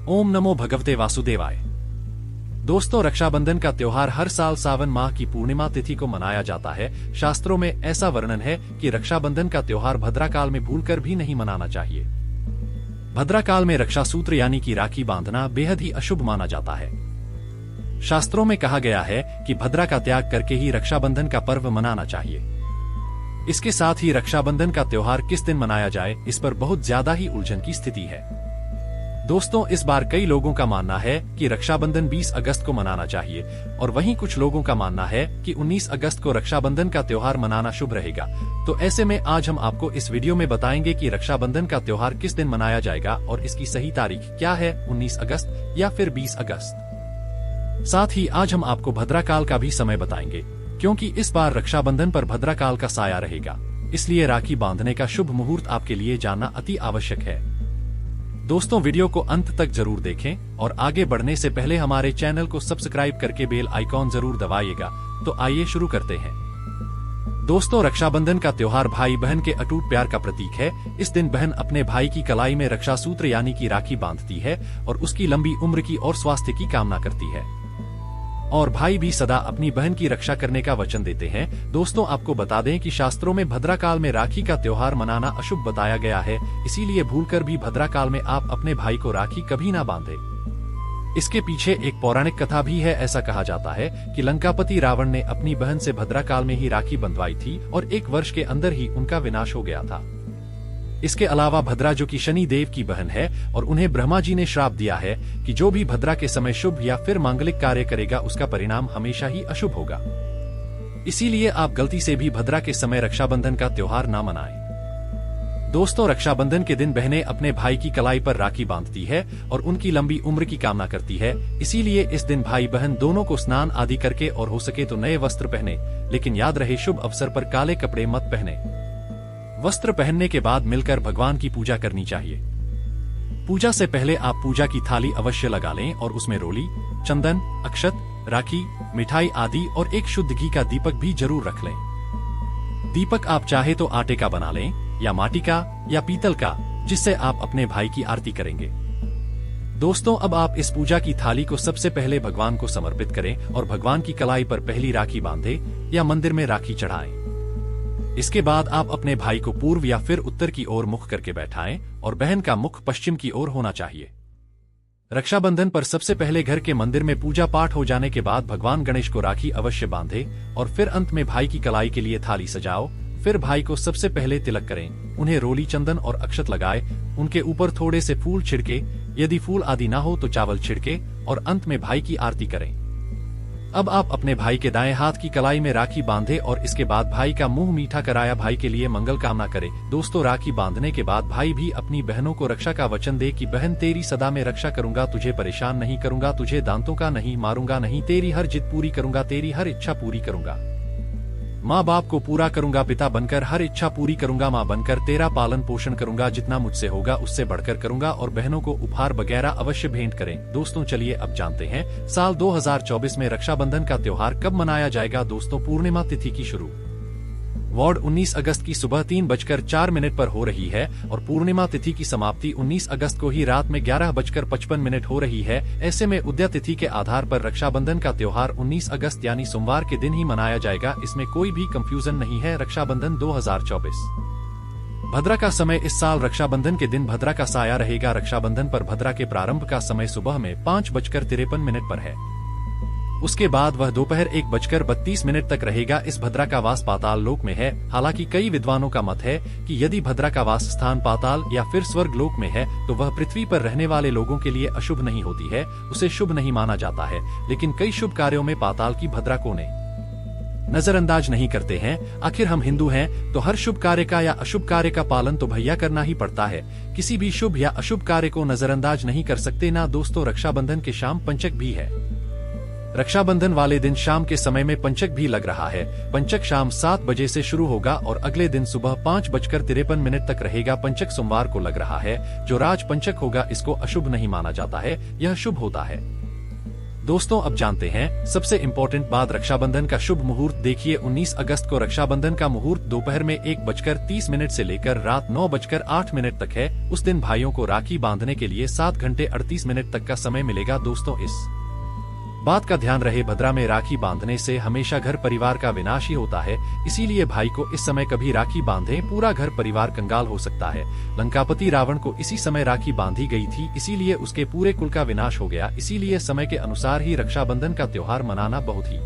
ओम नमो भगवते वासुदेवाय। दोस्तों, रक्षाबंधन का त्योहार हर साल सावन माह की पूर्णिमा तिथि को मनाया जाता है। शास्त्रों में ऐसा वर्णन है कि रक्षाबंधन का त्योहार भद्राकाल में भूलकर भी नहीं मनाना चाहिए। भद्राकाल में रक्षा सूत्र यानी कि राखी बांधना बेहद ही अशुभ माना जाता है। शास्त्रों में कहा गया है कि भद्रा का त्याग करके ही रक्षाबंधन का पर्व मनाना चाहिए। इसके साथ ही रक्षाबंधन का त्योहार किस दिन मनाया जाए, इस पर बहुत ज्यादा ही उलझन की स्थिति है। दोस्तों, इस बार कई लोगों का मानना है कि रक्षाबंधन 20 अगस्त को मनाना चाहिए और वहीं कुछ लोगों का मानना है कि 19 अगस्त को रक्षाबंधन का त्योहार मनाना शुभ रहेगा। तो ऐसे में आज हम आपको इस वीडियो में बताएंगे कि रक्षाबंधन का त्योहार किस दिन मनाया जाएगा और इसकी सही तारीख क्या है, 19 अगस्त या फिर 20 अगस्त। साथ ही आज हम आपको भद्राकाल का भी समय बताएंगे, क्योंकि इस बार रक्षाबंधन पर भद्राकाल का साया रहेगा। इसलिए राखी बांधने का शुभ मुहूर्त आपके लिए जानना अति आवश्यक है। दोस्तों, वीडियो को अंत तक जरूर देखें और आगे बढ़ने से पहले हमारे चैनल को सब्सक्राइब करके बेल आइकॉन जरूर दबाइएगा। तो आइए शुरू करते हैं। दोस्तों, रक्षाबंधन का त्योहार भाई बहन के अटूट प्यार का प्रतीक है। इस दिन बहन अपने भाई की कलाई में रक्षा सूत्र यानी कि राखी बांधती है और उसकी लंबी उम्र की और स्वास्थ्य की कामना करती है। और भाई भी सदा अपनी बहन की रक्षा करने का वचन देते हैं। दोस्तों, आपको बता दें कि शास्त्रों में भद्राकाल में राखी का त्योहार मनाना अशुभ बताया गया है। इसीलिए भूलकर भी भद्राकाल में आप अपने भाई को राखी कभी ना बांधे। इसके पीछे एक पौराणिक कथा भी है। ऐसा कहा जाता है कि लंकापति रावण ने अपनी बहन से भद्राकाल में ही राखी बंधवाई थी और 1 वर्ष के अंदर ही उनका विनाश हो गया था। इसके अलावा भद्रा, जो कि शनि देव की बहन है, और उन्हें ब्रह्मा जी ने श्राप दिया है कि जो भी भद्रा के समय शुभ या फिर मांगलिक कार्य करेगा उसका परिणाम हमेशा ही अशुभ होगा। इसीलिए आप गलती से भी भद्रा के समय रक्षाबंधन का त्योहार ना मनाएं। दोस्तों, रक्षाबंधन के दिन बहनें अपने भाई की कलाई पर राखी बांधती है और उनकी लंबी उम्र की कामना करती है। इसीलिए इस दिन भाई बहन दोनों को स्नान आदि करके और हो सके तो नए वस्त्र पहने, लेकिन याद रहे शुभ अवसर पर काले कपड़े मत पहने। वस्त्र पहनने के बाद मिलकर भगवान की पूजा करनी चाहिए। पूजा से पहले आप पूजा की थाली अवश्य लगा लें और उसमें रोली, चंदन, अक्षत, राखी, मिठाई आदि और एक शुद्ध घी का दीपक भी जरूर रख लें। दीपक आप चाहे तो आटे का बना लें या माटी का या पीतल का, जिससे आप अपने भाई की आरती करेंगे। दोस्तों, अब आप इस पूजा की थाली को सबसे पहले भगवान को समर्पित करें और भगवान की कलाई पर पहली राखी बांधे या मंदिर में राखी चढ़ाएं। इसके बाद आप अपने भाई को पूर्व या फिर उत्तर की ओर मुख करके बैठाएं और बहन का मुख पश्चिम की ओर होना चाहिए। रक्षाबंधन पर सबसे पहले घर के मंदिर में पूजा पाठ हो जाने के बाद भगवान गणेश को राखी अवश्य बांधे और फिर अंत में भाई की कलाई के लिए थाली सजाओ। फिर भाई को सबसे पहले तिलक करें, उन्हें रोली, चंदन और अक्षत लगाए, उनके ऊपर थोड़े से फूल छिड़के, यदि फूल आदि ना हो तो चावल छिड़के और अंत में भाई की आरती करें। अब आप अपने भाई के दाएं हाथ की कलाई में राखी बांधे और इसके बाद भाई का मुंह मीठा कराया भाई के लिए मंगल कामना करें। दोस्तों, राखी बांधने के बाद भाई भी अपनी बहनों को रक्षा का वचन दे कि बहन तेरी सदा में रक्षा करूंगा, तुझे परेशान नहीं करूंगा, तुझे दांतों का नहीं मारूंगा नहीं, तेरी हर जिद पूरी करूंगा, तेरी हर इच्छा पूरी करूंगा, माँ बाप को पूरा करूंगा, पिता बनकर हर इच्छा पूरी करूंगा, माँ बनकर तेरा पालन पोषण करूंगा, जितना मुझसे होगा उससे बढ़कर करूंगा। और बहनों को उपहार वगैरह अवश्य भेंट करें। दोस्तों, चलिए अब जानते हैं साल 2024 में रक्षाबंधन का त्योहार कब मनाया जाएगा। दोस्तों, पूर्णिमा तिथि की शुरू वार्ड 19 अगस्त की सुबह 3:04 पर हो रही है और पूर्णिमा तिथि की समाप्ति 19 अगस्त को ही रात में 11:55 हो रही है। ऐसे में उदय तिथि के आधार पर रक्षाबंधन का त्योहार 19 अगस्त यानी सोमवार के दिन ही मनाया जाएगा। इसमें कोई भी कंफ्यूजन नहीं है। रक्षाबंधन 2024 भद्रा का समय इस साल रक्षाबंधन के दिन भद्रा का साया रहेगा। रक्षाबंधन पर भद्रा के प्रारंभ का समय सुबह में 5:53 पर है। उसके बाद वह दोपहर 1:32 तक रहेगा। इस भद्रा का वास पाताल लोक में है। हालांकि कई विद्वानों का मत है कि यदि भद्रा का वास स्थान पाताल या फिर स्वर्ग लोक में है तो वह पृथ्वी पर रहने वाले लोगों के लिए अशुभ नहीं होती है, उसे शुभ नहीं माना जाता है। लेकिन कई शुभ कार्यों में पाताल की भद्रा को नजरअंदाज नहीं करते हैं। आखिर हम हिंदू हैं तो हर शुभ कार्य का या अशुभ कार्य का पालन तो भैया करना ही पड़ता है। किसी भी शुभ या अशुभ कार्य को नजरअंदाज नहीं कर सकते ना। दोस्तों, रक्षाबंधन के शाम पंचक भी है। रक्षाबंधन वाले दिन शाम के समय में पंचक भी लग रहा है। पंचक शाम 7 बजे से शुरू होगा और अगले दिन सुबह 5:53 तक रहेगा। पंचक सोमवार को लग रहा है। जो राज पंचक होगा इसको अशुभ नहीं माना जाता है, यह शुभ होता है। दोस्तों अब जानते हैं सबसे इम्पोर्टेंट बात रक्षाबंधन का शुभ मुहूर्त। देखिए 19 अगस्त को रक्षाबंधन का मुहूर्त दोपहर में 1:30 से लेकर रात 9:08 तक है। उस दिन भाइयों को राखी बांधने के लिए 7 घंटे 38 मिनट तक का समय मिलेगा। दोस्तों इस बात का ध्यान रहे, भद्रा में राखी बांधने से हमेशा घर परिवार का विनाश ही होता है, इसीलिए भाई को इस समय कभी राखी बांधे, पूरा घर परिवार कंगाल हो सकता है। लंकापति रावण को इसी समय राखी बांधी गई थी, इसीलिए उसके पूरे कुल का विनाश हो गया। इसीलिए समय के अनुसार ही रक्षाबंधन का त्योहार मनाना बहुत ही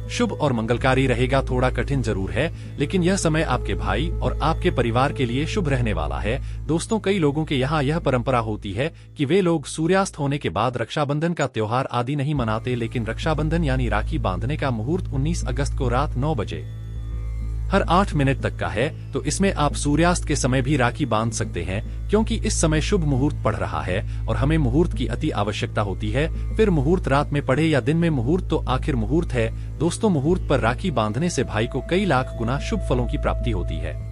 शुभ और मंगलकारी रहेगा। थोड़ा कठिन जरूर है, लेकिन यह समय आपके भाई और आपके परिवार के लिए शुभ रहने वाला है। दोस्तों कई लोगों के यहाँ यह परंपरा होती है कि वे लोग सूर्यास्त होने के बाद रक्षाबंधन का त्योहार आदि नहीं मनाते, लेकिन रक्षाबंधन यानी राखी बांधने का मुहूर्त 19 अगस्त को रात 9:08 तक का है, तो इसमें आप सूर्यास्त के समय भी राखी बांध सकते हैं, क्योंकि इस समय शुभ मुहूर्त पड़ रहा है और हमें मुहूर्त की अति आवश्यकता होती है। फिर मुहूर्त रात में पड़े या दिन में, मुहूर्त तो आखिर मुहूर्त है। दोस्तों मुहूर्त पर राखी बांधने से भाई को कई लाख गुना शुभ फलों की प्राप्ति होती है,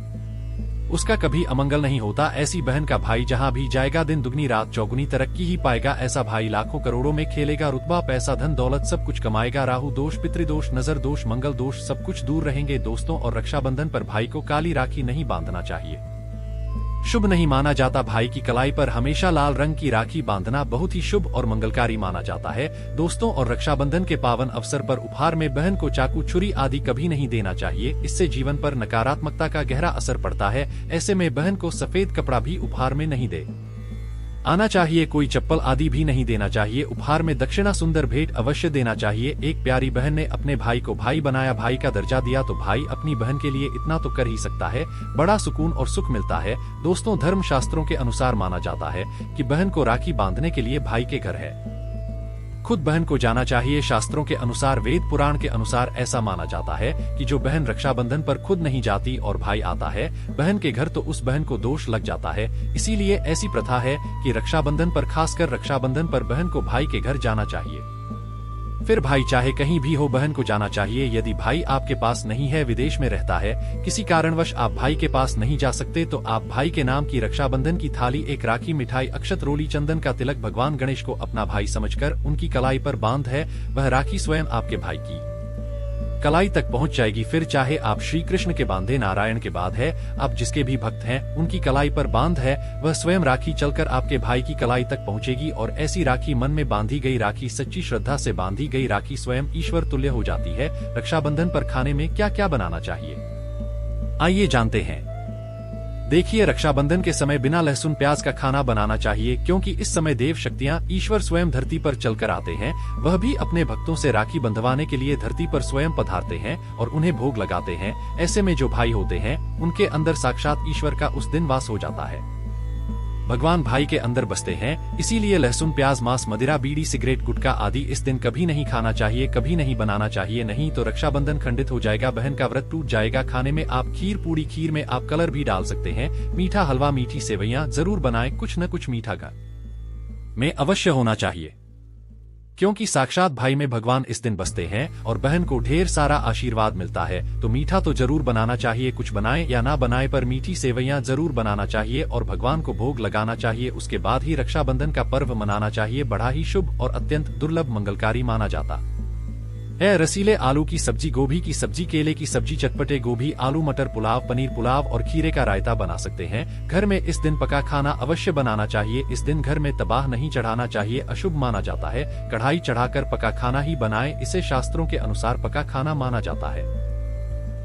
उसका कभी अमंगल नहीं होता। ऐसी बहन का भाई जहां भी जाएगा दिन दुगनी रात चौगुनी तरक्की ही पाएगा। ऐसा भाई लाखों करोड़ों में खेलेगा, रुतबा पैसा धन दौलत सब कुछ कमाएगा। राहु दोष, पितृदोष, नजर दोष, मंगल दोष सब कुछ दूर रहेंगे। दोस्तों और रक्षाबंधन पर भाई को काली राखी नहीं बांधना चाहिए, शुभ नहीं माना जाता। भाई की कलाई पर हमेशा लाल रंग की राखी बांधना बहुत ही शुभ और मंगलकारी माना जाता है। दोस्तों और रक्षाबंधन के पावन अवसर पर उपहार में बहन को चाकू छुरी आदि कभी नहीं देना चाहिए, इससे जीवन पर नकारात्मकता का गहरा असर पड़ता है। ऐसे में बहन को सफेद कपड़ा भी उपहार में नहीं दे आना चाहिए, कोई चप्पल आदि भी नहीं देना चाहिए। उपहार में दक्षिणा सुंदर भेंट अवश्य देना चाहिए। एक प्यारी बहन ने अपने भाई को भाई बनाया, भाई का दर्जा दिया, तो भाई अपनी बहन के लिए इतना तो कर ही सकता है, बड़ा सुकून और सुख मिलता है। दोस्तों धर्म शास्त्रों के अनुसार माना जाता है कि बहन को राखी बांधने के लिए भाई के घर है खुद बहन को जाना चाहिए। शास्त्रों के अनुसार, वेद पुराण के अनुसार ऐसा माना जाता है कि जो बहन रक्षाबंधन पर खुद नहीं जाती और भाई आता है बहन के घर, तो उस बहन को दोष लग जाता है। इसीलिए ऐसी प्रथा है कि रक्षाबंधन पर, खासकर रक्षाबंधन पर बहन को भाई के घर जाना चाहिए। फिर भाई चाहे कहीं भी हो बहन को जाना चाहिए। यदि भाई आपके पास नहीं है, विदेश में रहता है, किसी कारणवश आप भाई के पास नहीं जा सकते, तो आप भाई के नाम की रक्षाबंधन की थाली, एक राखी, मिठाई, अक्षत, रोली, चंदन का तिलक भगवान गणेश को अपना भाई समझकर उनकी कलाई पर बांध है। वह राखी स्वयं आपके भाई की कलाई तक पहुंच जाएगी। फिर चाहे आप श्री कृष्ण के बांधे, नारायण के बाद है, आप जिसके भी भक्त हैं उनकी कलाई पर बांध है, वह स्वयं राखी चलकर आपके भाई की कलाई तक पहुंचेगी। और ऐसी राखी, मन में बांधी गई राखी, सच्ची श्रद्धा से बांधी गई राखी स्वयं ईश्वर तुल्य हो जाती है। रक्षाबंधन पर खाने में क्या क्या बनाना चाहिए, आइए जानते हैं। देखिए रक्षाबंधन के समय बिना लहसुन प्याज का खाना बनाना चाहिए, क्योंकि इस समय देव शक्तियां, ईश्वर स्वयं धरती पर चलकर आते हैं। वह भी अपने भक्तों से राखी बंधवाने के लिए धरती पर स्वयं पधारते हैं और उन्हें भोग लगाते हैं। ऐसे में जो भाई होते हैं उनके अंदर साक्षात ईश्वर का उस दिन वास हो जाता है, भगवान भाई के अंदर बसते हैं। इसीलिए लहसुन प्याज, मांस, मदिरा, बीड़ी, सिगरेट, गुटखा आदि इस दिन कभी नहीं खाना चाहिए, कभी नहीं बनाना चाहिए, नहीं तो रक्षाबंधन खंडित हो जाएगा, बहन का व्रत टूट जाएगा। खाने में आप खीर पूड़ी, खीर में आप कलर भी डाल सकते हैं। मीठा हलवा, मीठी सेवइयां जरूर बनाएं, कुछ न कुछ मीठा घर में अवश्य होना चाहिए, क्योंकि साक्षात भाई में भगवान इस दिन बसते हैं और बहन को ढेर सारा आशीर्वाद मिलता है। तो मीठा तो जरूर बनाना चाहिए, कुछ बनाए या ना बनाए पर मीठी सेवइयां जरूर बनाना चाहिए और भगवान को भोग लगाना चाहिए। उसके बाद ही रक्षाबंधन का पर्व मनाना चाहिए। बड़ा ही शुभ और अत्यंत दुर्लभ मंगलकारी माना जाता है। रसीले आलू की सब्जी, गोभी की सब्जी, केले की सब्जी, चटपटे गोभी, आलू मटर पुलाव, पनीर पुलाव और खीरे का रायता बना सकते हैं। घर में इस दिन पका खाना अवश्य बनाना चाहिए। इस दिन घर में तबाह नहीं चढ़ाना चाहिए, अशुभ माना जाता है। कढ़ाई चढ़ाकर पका खाना ही बनाएं, इसे शास्त्रों के अनुसार पका खाना माना जाता है,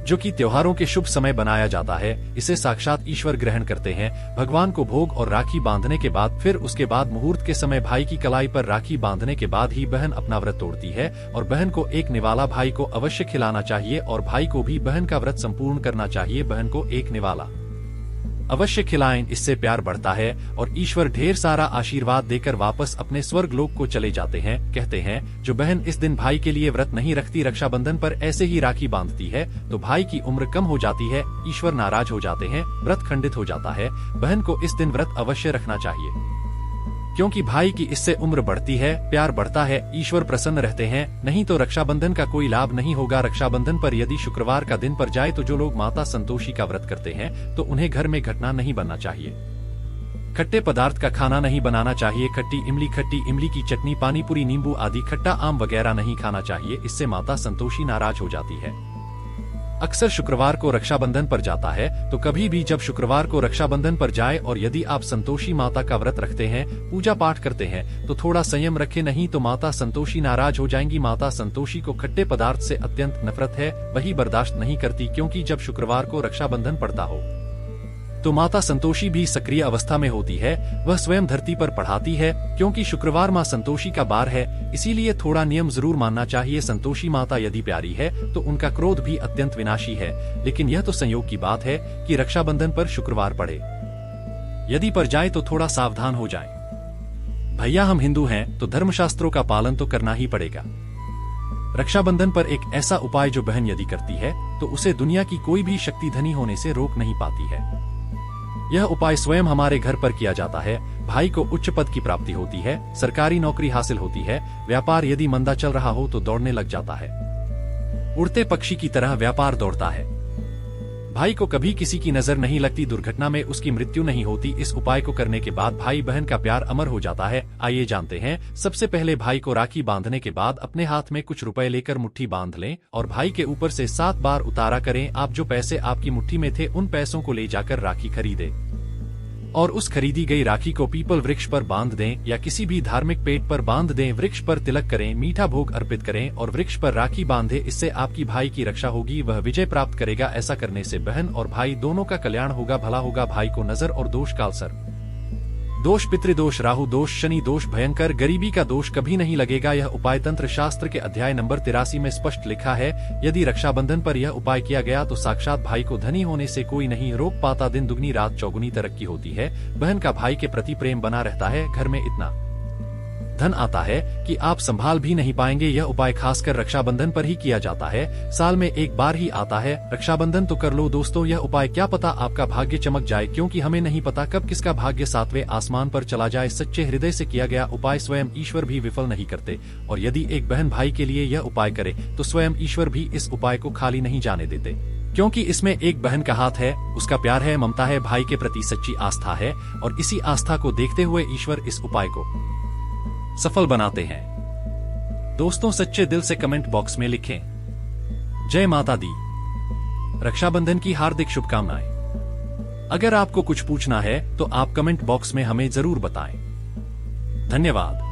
जो कि त्योहारों के शुभ समय बनाया जाता है। इसे साक्षात ईश्वर ग्रहण करते हैं। भगवान को भोग और राखी बांधने के बाद, फिर उसके बाद मुहूर्त के समय भाई की कलाई पर राखी बांधने के बाद ही बहन अपना व्रत तोड़ती है और बहन को एक निवाला भाई को अवश्य खिलाना चाहिए और भाई को भी बहन का व्रत संपूर्ण करना चाहिए। बहन को एक निवाला अवश्य खिलाएं, इससे प्यार बढ़ता है और ईश्वर ढेर सारा आशीर्वाद देकर वापस अपने स्वर्ग लोक को चले जाते हैं। कहते हैं जो बहन इस दिन भाई के लिए व्रत नहीं रखती, रक्षाबंधन पर ऐसे ही राखी बांधती है, तो भाई की उम्र कम हो जाती है, ईश्वर नाराज हो जाते हैं, व्रत खंडित हो जाता है। बहन को इस दिन व्रत अवश्य रखना चाहिए, क्योंकि भाई की इससे उम्र बढ़ती है, प्यार बढ़ता है, ईश्वर प्रसन्न रहते हैं। नहीं तो रक्षाबंधन का कोई लाभ नहीं होगा। रक्षाबंधन पर यदि शुक्रवार का दिन पर जाए तो जो लोग माता संतोषी का व्रत करते हैं तो उन्हें घर में घटना नहीं बनना चाहिए। खट्टे पदार्थ का खाना नहीं बनाना चाहिए। खट्टी इमली की चटनी, पानी पूरी, नींबू आदि खट्टा आम वगैरह नहीं खाना चाहिए, इससे माता संतोषी नाराज हो जाती है। अक्सर शुक्रवार को रक्षाबंधन पर जाता है, तो कभी भी जब शुक्रवार को रक्षाबंधन पर जाए और यदि आप संतोषी माता का व्रत रखते हैं, पूजा पाठ करते हैं, तो थोड़ा संयम रखें, नहीं तो माता संतोषी नाराज हो जाएंगी। माता संतोषी को खट्टे पदार्थ से अत्यंत नफरत है, वही बर्दाश्त नहीं करती, क्योंकि जब शुक्रवार को रक्षाबंधन पड़ता हो तो माता संतोषी भी सक्रिय अवस्था में होती है, वह स्वयं धरती पर पढ़ाती है, क्योंकि शुक्रवार मां संतोषी का बार है, इसीलिए थोड़ा नियम जरूर मानना चाहिए। संतोषी माता यदि प्यारी है तो उनका क्रोध भी अत्यंत विनाशी है, लेकिन यह तो संयोग की बात है कि रक्षाबंधन पर शुक्रवार पड़े। यदि पर जाए तो थोड़ा सावधान हो जाए। भैया हम हिंदू हैं तो धर्मशास्त्रों का पालन तो करना ही पड़ेगा। रक्षाबंधन पर एक ऐसा उपाय जो बहन यदि करती है तो उसे दुनिया की कोई भी शक्ति धनी होने से रोक नहीं पाती है। यह उपाय स्वयं हमारे घर पर किया जाता है। भाई को उच्च पद की प्राप्ति होती है, सरकारी नौकरी हासिल होती है, व्यापार यदि मंदा चल रहा हो तो दौड़ने लग जाता है, उड़ते पक्षी की तरह व्यापार दौड़ता है। भाई को कभी किसी की नजर नहीं लगती, दुर्घटना में उसकी मृत्यु नहीं होती। इस उपाय को करने के बाद भाई बहन का प्यार अमर हो जाता है। आइए जानते हैं। सबसे पहले भाई को राखी बांधने के बाद अपने हाथ में कुछ रुपए लेकर मुट्ठी बांध लें और भाई के ऊपर से 7 बार उतारा करें। आप जो पैसे आपकी मुट्ठी में थे उन पैसों को ले जाकर राखी खरीदे और उस खरीदी गई राखी को पीपल वृक्ष पर बांध दें या किसी भी धार्मिक पेड़ पर बांध दें। वृक्ष पर तिलक करें, मीठा भोग अर्पित करें और वृक्ष पर राखी बांधे। इससे आपकी भाई की रक्षा होगी, वह विजय प्राप्त करेगा। ऐसा करने से बहन और भाई दोनों का कल्याण होगा, भला होगा। भाई को नजर और दोष, कालसर्प दोष, पितृदोष, राहु दोष, शनि दोष, भयंकर गरीबी का दोष कभी नहीं लगेगा। यह उपाय तंत्र शास्त्र के अध्याय नंबर 83 में स्पष्ट लिखा है। यदि रक्षाबंधन पर यह उपाय किया गया तो साक्षात भाई को धनी होने से कोई नहीं रोक पाता। दिन दुगनी रात चौगुनी तरक्की होती है। बहन का भाई के प्रति प्रेम बना रहता है, घर में इतना धन आता है कि आप संभाल भी नहीं पाएंगे। यह उपाय खासकर रक्षाबंधन पर ही किया जाता है, साल में एक बार ही आता है। रक्षाबंधन तो कर लो दोस्तों, यह उपाय क्या पता आपका भाग्य चमक जाए, क्योंकि हमें नहीं पता कब किसका भाग्य 7वें आसमान पर चला जाए। सच्चे हृदय से किया गया उपाय स्वयं ईश्वर भी विफल नहीं करते, और यदि एक बहन भाई के लिए यह उपाय करे तो स्वयं ईश्वर भी इस उपाय को खाली नहीं जाने देते, क्योंकि इसमें एक बहन का हाथ है, उसका प्यार है, ममता है, भाई के प्रति सच्ची आस्था है, और इसी आस्था को देखते हुए ईश्वर इस उपाय को सफल बनाते हैं। दोस्तों सच्चे दिल से कमेंट बॉक्स में लिखें, जय माता दी। रक्षाबंधन की हार्दिक शुभकामनाएं। अगर आपको कुछ पूछना है तो आप कमेंट बॉक्स में हमें जरूर बताएं। धन्यवाद।